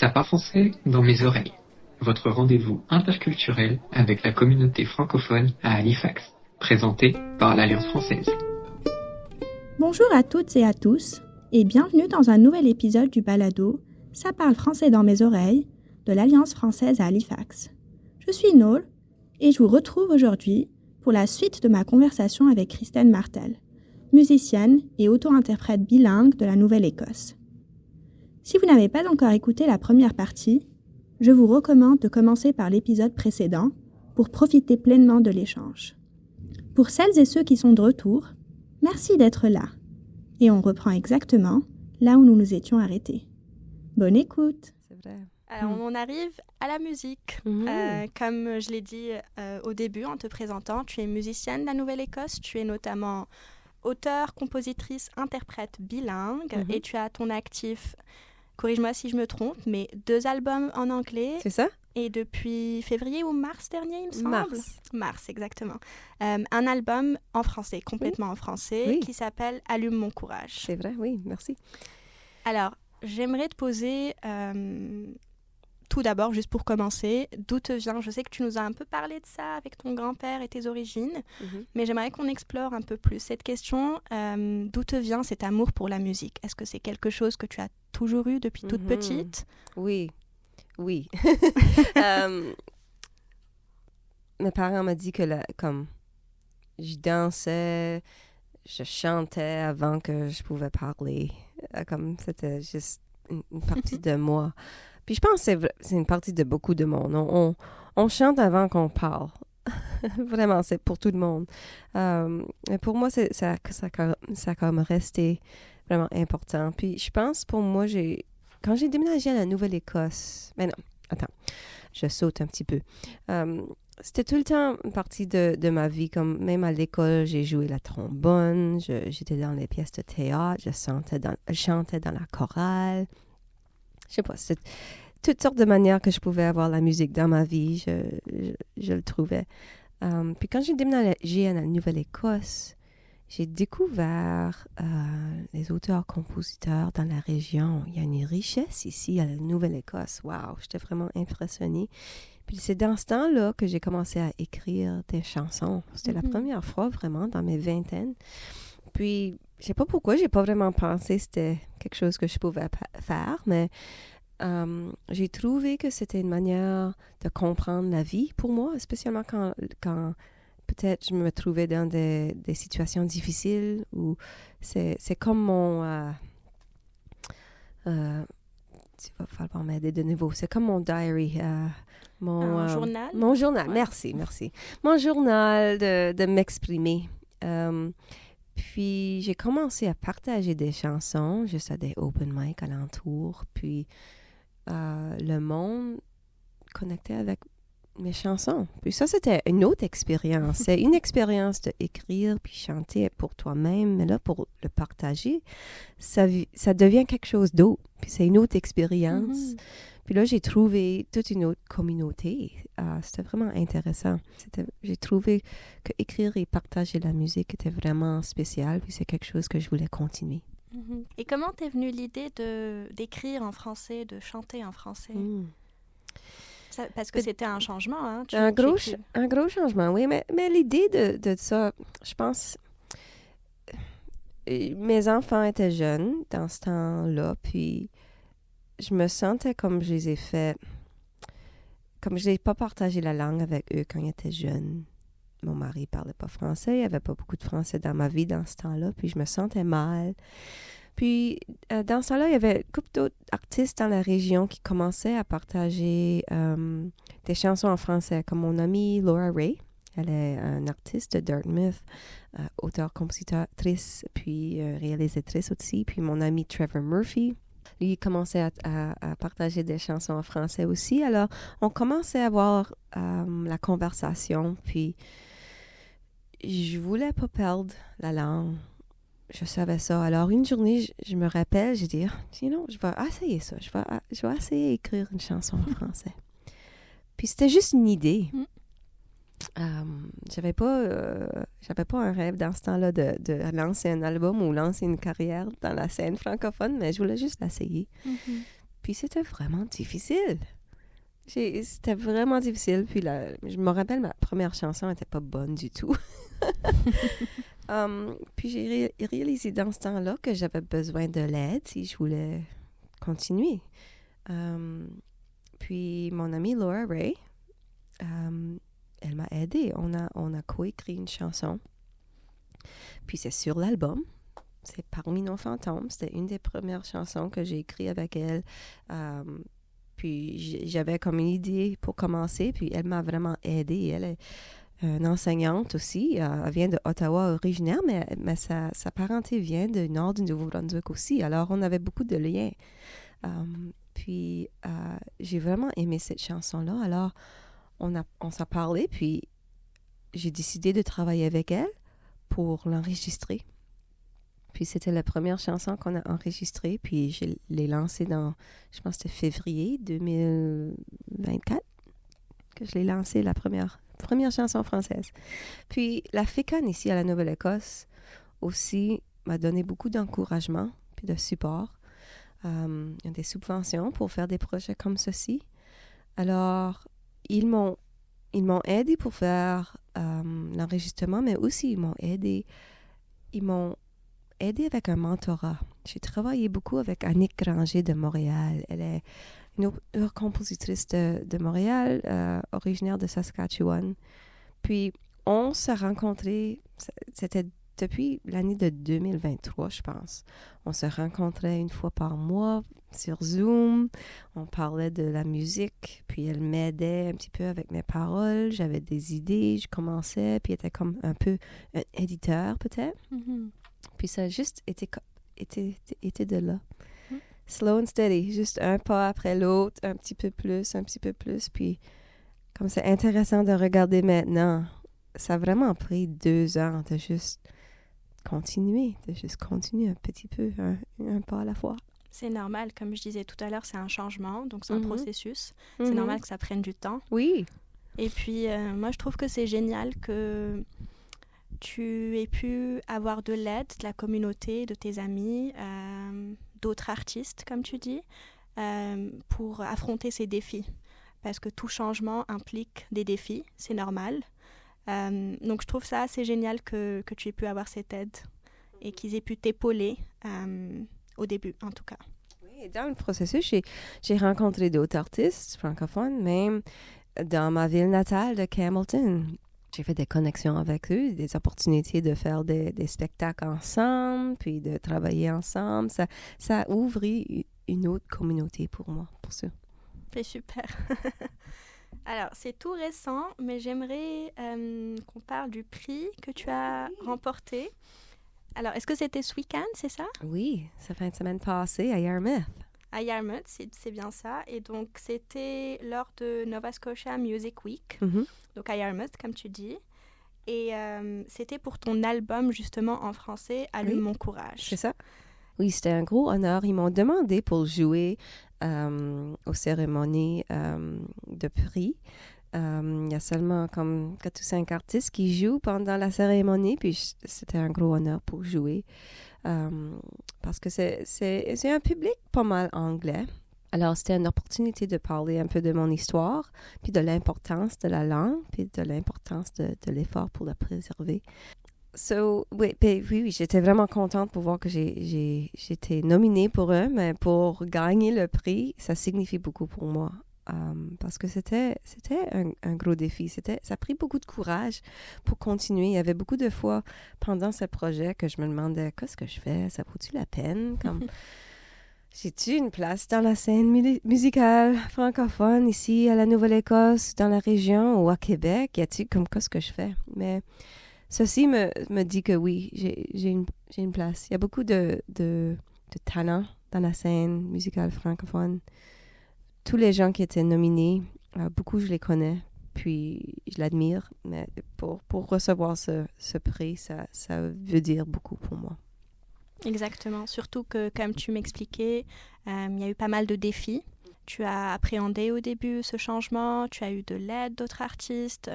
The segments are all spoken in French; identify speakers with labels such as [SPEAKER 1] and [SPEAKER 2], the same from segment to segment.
[SPEAKER 1] Ça parle français dans mes oreilles. Votre rendez-vous interculturel avec la communauté francophone à Halifax, présenté par l'Alliance française.
[SPEAKER 2] Bonjour à toutes et à tous, et bienvenue dans un nouvel épisode du balado « Ça parle français dans mes oreilles » de l'Alliance française à Halifax. Je suis Noel, et je vous retrouve aujourd'hui pour la suite de ma conversation avec Christine Martel, musicienne et auto-interprète bilingue de la Nouvelle-Écosse. Si vous n'avez pas encore écouté la première partie, je vous recommande de commencer par l'épisode précédent pour profiter pleinement de l'échange. Pour celles et ceux qui sont de retour, merci d'être là. Et on reprend exactement là où nous nous étions arrêtés. Bonne écoute!
[SPEAKER 3] C'est vrai.
[SPEAKER 4] Alors, on arrive à la musique. Comme je l'ai dit au début en te présentant, tu es musicienne de la Nouvelle-Écosse. Tu es notamment auteure, compositrice, interprète bilingue. Et tu as à ton actif, corrige-moi si je me trompe, mais 2 albums en anglais.
[SPEAKER 3] C'est ça?
[SPEAKER 4] Et depuis février ou mars dernier, il me semble. Mars, exactement. Un album en français, complètement en français, qui s'appelle « Allume mon courage ».
[SPEAKER 3] C'est vrai, oui, merci.
[SPEAKER 4] Alors, j'aimerais te poser... tout d'abord, juste pour commencer, d'où te vient, je sais que tu nous as un peu parlé de ça avec ton grand-père et tes origines, mais j'aimerais qu'on explore un peu plus cette question, d'où te vient cet amour pour la musique? Est-ce que c'est quelque chose que tu as toujours eu depuis toute petite?
[SPEAKER 3] Oui. Mes parents m'ont dit que comme je dansais, je chantais avant que je pouvais parler, comme c'était juste une partie de moi. Puis je pense que c'est une partie de beaucoup de monde. On chante avant qu'on parle. Vraiment, c'est pour tout le monde. Mais pour moi, ça a comme resté vraiment important. Puis je pense pour moi, quand j'ai déménagé à la Nouvelle-Écosse... Mais non, attends, je saute un petit peu. C'était tout le temps une partie de ma vie. Comme même à l'école, j'ai joué la trombone, j'étais dans les pièces de théâtre, je chantais dans la chorale. Je sais pas, c'est toutes sortes de manières que je pouvais avoir la musique dans ma vie, je le trouvais. Puis quand j'ai déménagé à la Nouvelle-Écosse, j'ai découvert les auteurs-compositeurs dans la région. Il y a une richesse ici à la Nouvelle-Écosse. Wow, j'étais vraiment impressionnée. Puis c'est dans ce temps-là que j'ai commencé à écrire des chansons. C'était la première fois vraiment dans mes vingtaines. Puis je sais pas pourquoi, j'ai pas vraiment pensé que c'était quelque chose que je pouvais faire, mais j'ai trouvé que c'était une manière de comprendre la vie pour moi, spécialement quand peut-être je me trouvais dans des situations difficiles où c'est comme mon... tu vas falloir m'aider de nouveau. C'est comme mon diary.
[SPEAKER 4] Un journal?
[SPEAKER 3] Mon journal,
[SPEAKER 4] ouais.
[SPEAKER 3] Merci. Mon journal de m'exprimer. Puis, j'ai commencé à partager des chansons, juste à des open mic alentour. Puis, le monde connectait avec mes chansons. Puis ça, c'était une autre expérience. C'est une expérience d'écrire puis chanter pour toi-même. Mais là, pour le partager, ça devient quelque chose d'autre. Puis c'est une autre expérience. Puis là, j'ai trouvé toute une autre communauté. C'était vraiment intéressant. J'ai trouvé qu'écrire et partager la musique était vraiment spécial. Puis c'est quelque chose que je voulais continuer.
[SPEAKER 4] Et comment t'es venue l'idée d'écrire en français, de chanter en français? Parce que c'était un changement, hein?
[SPEAKER 3] Un gros changement, oui. Mais l'idée de ça, je pense... Mes enfants étaient jeunes dans ce temps-là, puis je me sentais comme je les ai fait... Comme je n'ai pas partagé la langue avec eux quand ils étaient jeunes. Mon mari ne parlait pas français, il n'y avait pas beaucoup de français dans ma vie dans ce temps-là, puis je me sentais mal. Puis, dans ce temps-là, il y avait une couple d'autres artistes dans la région qui commençaient à partager des chansons en français, comme mon amie Laura Ray. Elle est une artiste de Dartmouth, auteure, compositrice, puis réalisatrice aussi. Puis mon ami Trevor Murphy, lui, il commençait à partager des chansons en français aussi. Alors, on commençait à avoir la conversation, puis je voulais pas perdre la langue. Je savais ça. Alors, une journée, je me rappelle, j'ai dit, je vais essayer ça. Je vais essayer d'écrire une chanson en français. Puis c'était juste une idée. J'avais pas un rêve dans ce temps-là de lancer un album ou lancer une carrière dans la scène francophone, mais je voulais juste l'essayer. Puis c'était vraiment difficile. C'était vraiment difficile. Puis je me rappelle, ma première chanson n'était pas bonne du tout. Puis j'ai réalisé dans ce temps-là que j'avais besoin de l'aide si je voulais continuer. Puis mon amie Laura Ray, elle m'a aidée. On a coécrit une chanson. Puis c'est sur l'album. C'est Parmi nos fantômes. C'était une des premières chansons que j'ai écrites avec elle. Puis j'avais comme une idée pour commencer. Puis elle m'a vraiment aidée. Elle est une enseignante aussi. Elle vient de Ottawa originaire, mais sa parenté vient du nord du Nouveau-Brunswick aussi. Alors on avait beaucoup de liens. Puis j'ai vraiment aimé cette chanson-là. Alors on s'est parlé. Puis j'ai décidé de travailler avec elle pour l'enregistrer. Puis c'était la première chanson qu'on a enregistrée, puis je l'ai lancée je pense que c'était février 2024, que je l'ai lancée, la première chanson française. Puis la FECAN ici à la Nouvelle-Écosse aussi m'a donné beaucoup d'encouragement puis de support. Il y a des subventions pour faire des projets comme ceci. Alors, ils m'ont aidé pour faire l'enregistrement, mais aussi ils m'ont aidé avec un mentorat. J'ai travaillé beaucoup avec Annick Granger de Montréal. Elle est une autre compositrice de Montréal, originaire de Saskatchewan. Puis, on s'est rencontrés, c'était depuis l'année de 2023, je pense. On se rencontrait une fois par mois sur Zoom. On parlait de la musique, puis elle m'aidait un petit peu avec mes paroles. J'avais des idées, je commençais, puis elle était comme un peu un éditeur, peut-être. Mm-hmm. Puis ça a juste été de là. Slow and steady, juste un pas après l'autre, un petit peu plus. Puis comme c'est intéressant de regarder maintenant, ça a vraiment pris 2 ans de juste continuer un petit peu, un pas à la fois.
[SPEAKER 4] C'est normal, comme je disais tout à l'heure, c'est un changement, donc c'est un processus. C'est normal que ça prenne du temps.
[SPEAKER 3] Oui.
[SPEAKER 4] Et puis, moi, je trouve que c'est génial que tu aies pu avoir de l'aide de la communauté, de tes amis, d'autres artistes, comme tu dis, pour affronter ces défis. Parce que tout changement implique des défis, c'est normal. Donc je trouve ça assez génial que tu aies pu avoir cette aide et qu'ils aient pu t'épauler au début, en tout cas.
[SPEAKER 3] Oui, dans le processus, j'ai rencontré d'autres artistes francophones, même dans ma ville natale de Campbellton. J'ai fait des connexions avec eux, des opportunités de faire des spectacles ensemble, puis de travailler ensemble. Ça a ouvert une autre communauté pour moi, pour ça.
[SPEAKER 4] C'est super. Alors, c'est tout récent, mais j'aimerais qu'on parle du prix que tu as remporté. Alors, est-ce que c'était ce week-end, c'est ça?
[SPEAKER 3] Oui, ça fait une semaine passée à Yarmouth.
[SPEAKER 4] À Yarmouth, c'est bien ça. Et donc, c'était lors de Nova Scotia Music Week, donc à Yarmouth, comme tu dis. Et c'était pour ton album, justement, en français, Allume mon courage.
[SPEAKER 3] C'est ça. Oui, c'était un gros honneur. Ils m'ont demandé pour jouer aux cérémonies de prix. Il y a seulement comme 4 ou 5 artistes qui jouent pendant la cérémonie, puis c'était un gros honneur pour jouer. Parce que c'est un public pas mal anglais. Alors, c'était une opportunité de parler un peu de mon histoire, puis de l'importance de la langue, puis de l'importance de l'effort pour la préserver. Oui, j'étais vraiment contente pour voir que j'étais nominée pour eux, mais pour gagner le prix, ça signifie beaucoup pour moi. Parce que c'était un gros défi. Ça a pris beaucoup de courage pour continuer. Il y avait beaucoup de fois pendant ce projet que je me demandais qu'est-ce que je fais, ça vaut-tu la peine? Comme, j'ai-tu une place dans la scène musicale francophone ici à la Nouvelle-Écosse, dans la région ou à Québec? Y a-t-il comme qu'est-ce que je fais? Mais ceci me dit que oui, j'ai une place. Il y a beaucoup de talents dans la scène musicale francophone. Tous les gens qui étaient nominés, beaucoup je les connais, puis je l'admire, mais pour recevoir ce prix, ça veut dire beaucoup pour moi.
[SPEAKER 4] Exactement, surtout que comme tu m'expliquais, il y a eu pas mal de défis. Tu as appréhendé au début ce changement, tu as eu de l'aide d'autres artistes.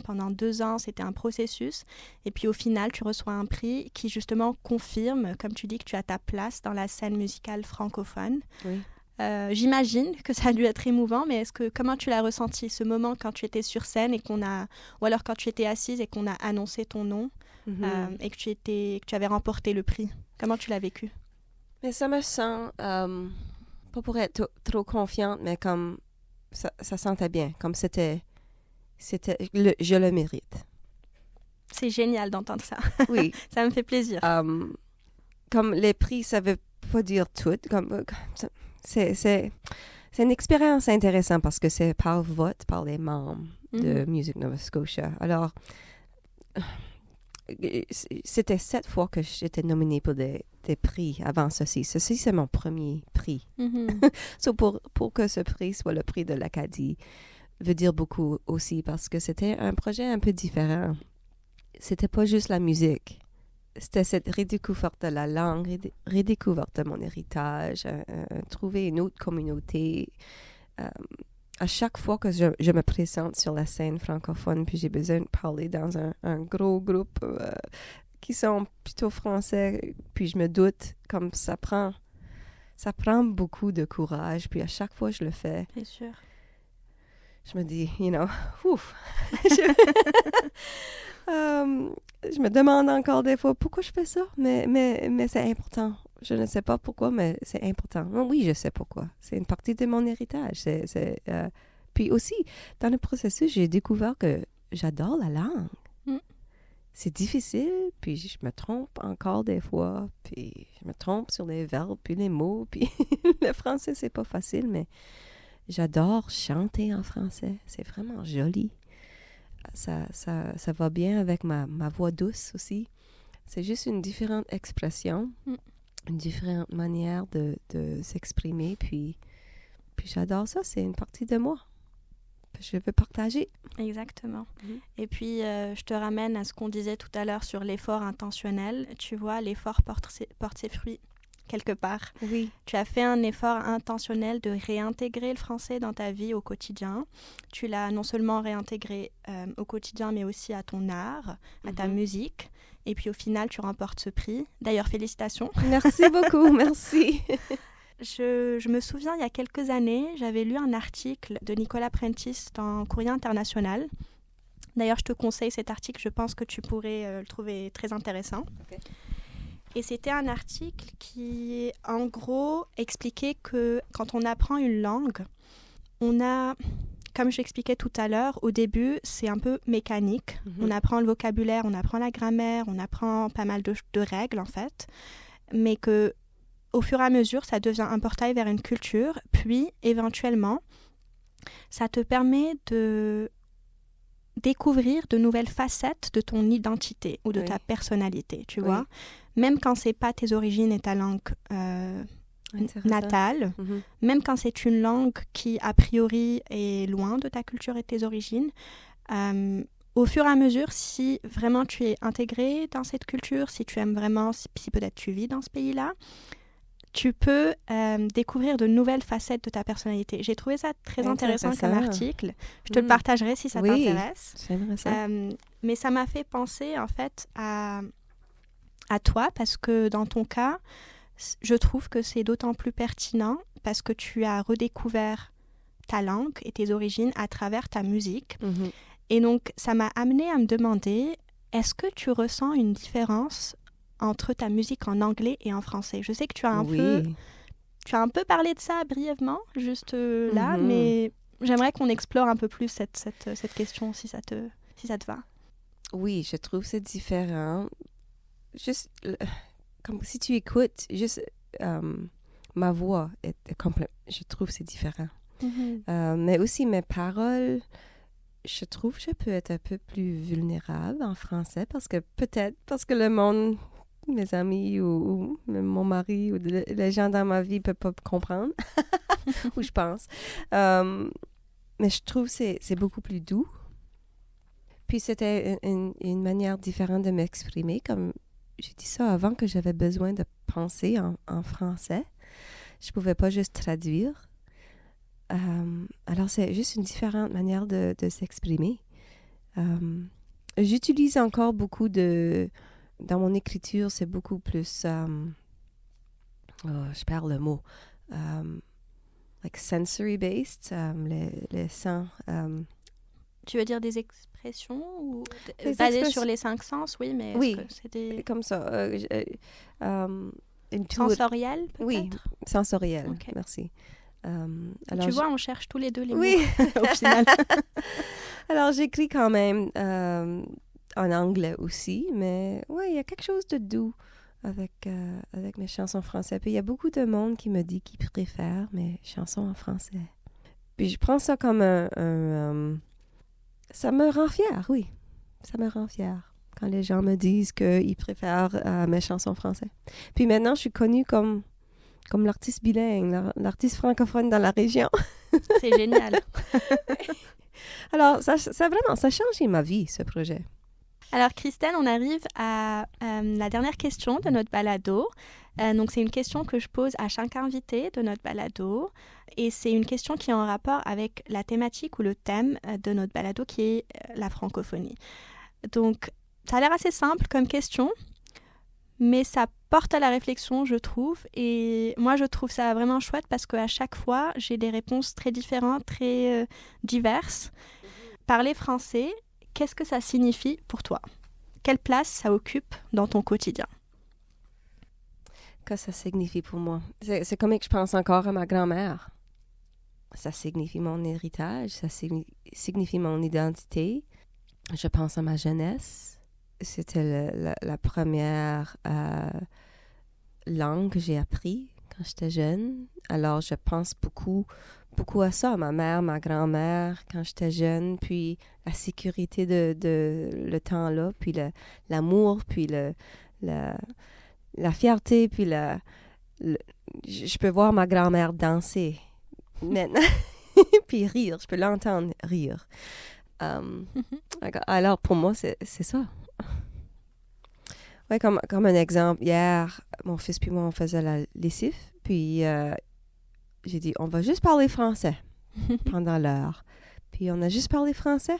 [SPEAKER 4] Pendant 2 ans, c'était un processus. Et puis au final, tu reçois un prix qui justement confirme, comme tu dis, que tu as ta place dans la scène musicale francophone.
[SPEAKER 3] Oui.
[SPEAKER 4] J'imagine que ça a dû être émouvant, mais comment tu l'as ressenti, ce moment quand tu étais sur scène ou alors quand tu étais assise et qu'on a annoncé ton nom et que tu avais remporté le prix? Comment tu l'as vécu?
[SPEAKER 3] Mais ça me sent, pas pour être trop confiante, mais comme ça sentait bien, comme je le mérite.
[SPEAKER 4] C'est génial d'entendre ça.
[SPEAKER 3] Oui.
[SPEAKER 4] Ça me fait plaisir.
[SPEAKER 3] Comme les prix, ça veut pas dire tout. C'est une expérience intéressante parce que c'est par vote par les membres de Music Nova Scotia. Alors, c'était 7 fois que j'étais nominée pour des prix avant ceci. Ceci, c'est mon premier prix. So pour que ce prix soit le prix de l'Acadie, veut dire beaucoup aussi parce que c'était un projet un peu différent. C'était pas juste la musique. C'était cette redécouverte de la langue, redécouverte de mon héritage, trouver une autre communauté. À chaque fois que je me présente sur la scène francophone, puis j'ai besoin de parler dans un gros groupe qui sont plutôt français, puis je me doute, comme ça prend beaucoup de courage, puis à chaque fois je le fais.
[SPEAKER 4] Bien sûr.
[SPEAKER 3] Je me dis, ouf! Je me demande encore des fois pourquoi je fais ça, mais c'est important. Je ne sais pas pourquoi, mais c'est important. Oui, je sais pourquoi. C'est une partie de mon héritage. Puis aussi, dans le processus, j'ai découvert que j'adore la langue. C'est difficile, puis je me trompe encore des fois, puis je me trompe sur les verbes, puis les mots, puis le français, c'est pas facile, mais j'adore chanter en français. C'est vraiment joli. Ça va bien avec ma voix douce aussi. C'est juste une différente expression, une différente manière de s'exprimer. Puis j'adore ça, c'est une partie de moi. Je veux partager.
[SPEAKER 4] Exactement. Et puis, je te ramène à ce qu'on disait tout à l'heure sur l'effort intentionnel. Tu vois, l'effort porte ses fruits. Quelque part.
[SPEAKER 3] Oui.
[SPEAKER 4] Tu as fait un effort intentionnel de réintégrer le français dans ta vie au quotidien. Tu l'as non seulement réintégré au quotidien, mais aussi à ton art, à ta musique. Et puis au final, tu remportes ce prix. D'ailleurs, félicitations.
[SPEAKER 3] Merci beaucoup, merci.
[SPEAKER 4] Je me souviens, il y a quelques années, j'avais lu un article de Nicolas Prentice dans Courrier International. D'ailleurs, je te conseille cet article, je pense que tu pourrais le trouver très intéressant. Okay. Et c'était un article qui, en gros, expliquait que quand on apprend une langue, on a, comme je l'expliquais tout à l'heure, au début, c'est un peu mécanique. On apprend le vocabulaire, on apprend la grammaire, on apprend pas mal de règles, en fait. Mais qu'au fur et à mesure, ça devient un portail vers une culture. Puis, éventuellement, ça te permet de découvrir de nouvelles facettes de ton identité ou de ta personnalité, tu vois. Même quand c'est pas tes origines et ta langue natale, même quand c'est une langue qui, a priori, est loin de ta culture et de tes origines, au fur et à mesure, si vraiment tu es intégré dans cette culture, si tu aimes vraiment, si peut-être tu vis dans ce pays-là, tu peux découvrir de nouvelles facettes de ta personnalité. J'ai trouvé ça très intéressant comme article. Je te le partagerai si ça t'intéresse.
[SPEAKER 3] J'aimerais ça.
[SPEAKER 4] Mais ça m'a fait penser, en fait, à toi, parce que dans ton cas, je trouve que c'est d'autant plus pertinent parce que tu as redécouvert ta langue et tes origines à travers ta musique. Et donc, ça m'a amenée à me demander, est-ce que tu ressens une différence entre ta musique en anglais et en français? Je sais que tu as un peu parlé de ça brièvement, juste là, mais j'aimerais qu'on explore un peu plus cette question, si ça te va.
[SPEAKER 3] Oui, je trouve que c'est différent. Juste, comme si tu écoutes, juste ma voix est complète. Je trouve que c'est différent. Mais aussi mes paroles, je trouve que je peux être un peu plus vulnérable en français parce que le monde, mes amis ou mon mari ou les gens dans ma vie ne peuvent pas comprendre, ou je pense. Mais je trouve que c'est beaucoup plus doux. Puis c'était une manière différente de m'exprimer. Comme j'ai dit ça avant, que j'avais besoin de penser en français. Je ne pouvais pas juste traduire. Alors, c'est juste une différente manière de s'exprimer. J'utilise encore beaucoup dans mon écriture, c'est beaucoup plus... je perds le mot. like sensory-based, les sens.
[SPEAKER 4] Tu veux dire des expressions ou basées sur les 5 sens, oui, mais
[SPEAKER 3] oui,
[SPEAKER 4] est-ce que c'est des...
[SPEAKER 3] comme ça.
[SPEAKER 4] Sensorielles, peut-être?
[SPEAKER 3] Oui, sensorielles,
[SPEAKER 4] Okay.
[SPEAKER 3] merci.
[SPEAKER 4] Tu vois, on cherche tous les deux les
[SPEAKER 3] oui.
[SPEAKER 4] mots au final.
[SPEAKER 3] Alors, j'écris quand même en anglais aussi, mais ouais, il y a quelque chose de doux avec mes chansons françaises. Puis il y a beaucoup de monde qui me dit qu'ils préfèrent mes chansons en français. Puis je prends ça comme ça me rend fière, oui. Ça me rend fière quand les gens me disent qu'ils préfèrent mes chansons françaises. Puis maintenant, je suis connue comme l'artiste bilingue, l'artiste francophone dans la région.
[SPEAKER 4] C'est génial.
[SPEAKER 3] Alors, ça a changé ma vie, ce projet.
[SPEAKER 4] Alors, Christelle, on arrive à la dernière question de notre balado. Donc, c'est une question que je pose à chaque invité de notre balado. Et c'est une question qui est en rapport avec la thématique ou le thème de notre balado, qui est la francophonie. Donc, ça a l'air assez simple comme question, mais ça porte à la réflexion, je trouve. Et moi, je trouve ça vraiment chouette parce qu'à chaque fois, j'ai des réponses très différentes, très diverses. Parler français, qu'est-ce que ça signifie pour toi? Quelle place ça occupe dans ton quotidien?
[SPEAKER 3] Que ça signifie pour moi? C'est comme que je pense encore à ma grand-mère. Ça signifie mon héritage, ça signifie mon identité. Je pense à ma jeunesse. C'était la première langue que j'ai appris quand j'étais jeune. Alors, je pense beaucoup à ça, ma mère, ma grand-mère, quand j'étais jeune, puis la sécurité de le temps-là, puis l'amour, puis la fierté, puis je peux voir ma grand-mère danser maintenant, puis rire, je peux l'entendre rire. Alors, pour moi, c'est ça. Ouais, comme un exemple, hier, mon fils puis moi, on faisait la lessive, puis j'ai dit, on va juste parler français pendant l'heure. Puis on a juste parlé français.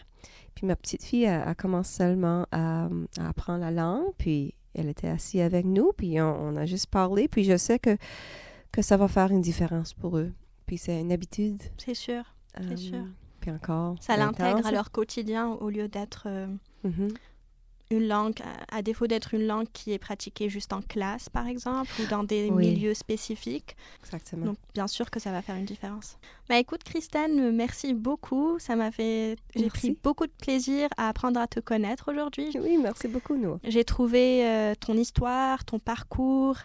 [SPEAKER 3] Puis ma petite fille, elle commence seulement à apprendre la langue, puis elle était assise avec nous, puis on a juste parlé, puis je sais que ça va faire une différence pour eux. Puis c'est une habitude.
[SPEAKER 4] C'est sûr, c'est sûr.
[SPEAKER 3] Puis encore,
[SPEAKER 4] ça l'intègre à leur quotidien au lieu d'être une langue, à défaut d'être une langue qui est pratiquée juste en classe, par exemple, ou dans des milieux spécifiques.
[SPEAKER 3] Exactement.
[SPEAKER 4] Donc, bien sûr que ça va faire une différence. Bah, écoute, Christelle, merci beaucoup. J'ai pris beaucoup de plaisir à apprendre à te connaître aujourd'hui.
[SPEAKER 3] Oui, merci beaucoup, Noah.
[SPEAKER 4] J'ai trouvé ton histoire, ton parcours,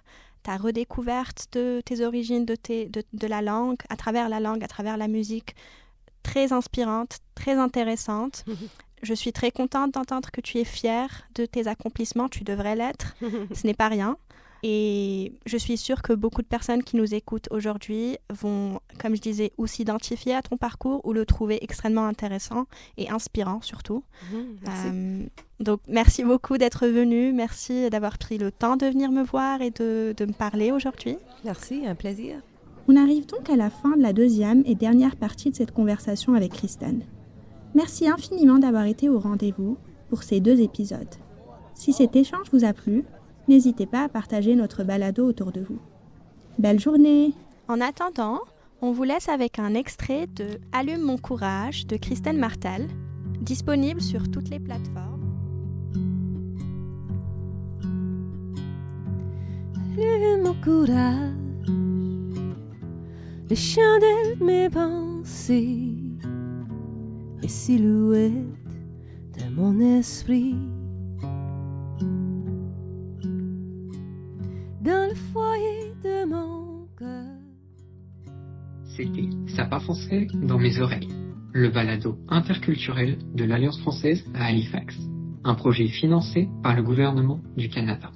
[SPEAKER 4] ta redécouverte de tes origines, de la langue, à travers la musique, très inspirante, très intéressante. Je suis très contente d'entendre que tu es fière de tes accomplissements. Tu devrais l'être. Ce n'est pas rien. Et je suis sûre que beaucoup de personnes qui nous écoutent aujourd'hui vont, comme je disais, ou s'identifier à ton parcours ou le trouver extrêmement intéressant et inspirant surtout.
[SPEAKER 3] Merci.
[SPEAKER 4] Donc, merci beaucoup d'être venue. Merci d'avoir pris le temps de venir me voir et de me parler aujourd'hui.
[SPEAKER 3] Merci, un plaisir.
[SPEAKER 2] On arrive donc à la fin de la deuxième et dernière partie de cette conversation avec Christelle. Merci infiniment d'avoir été au rendez-vous pour ces 2 épisodes. Si cet échange vous a plu, n'hésitez pas à partager notre balado autour de vous. Belle journée!
[SPEAKER 4] En attendant, on vous laisse avec un extrait de « Allume mon courage » de Christelle Martel, disponible sur toutes les plateformes.
[SPEAKER 3] Allume mon courage, les chandelles de mes pensées, les silhouettes de mon esprit. Dans le foyer de mon cœur.
[SPEAKER 1] C'était Ça parle français dans mes oreilles, le balado interculturel de l'Alliance française à Halifax, un projet financé par le gouvernement du Canada.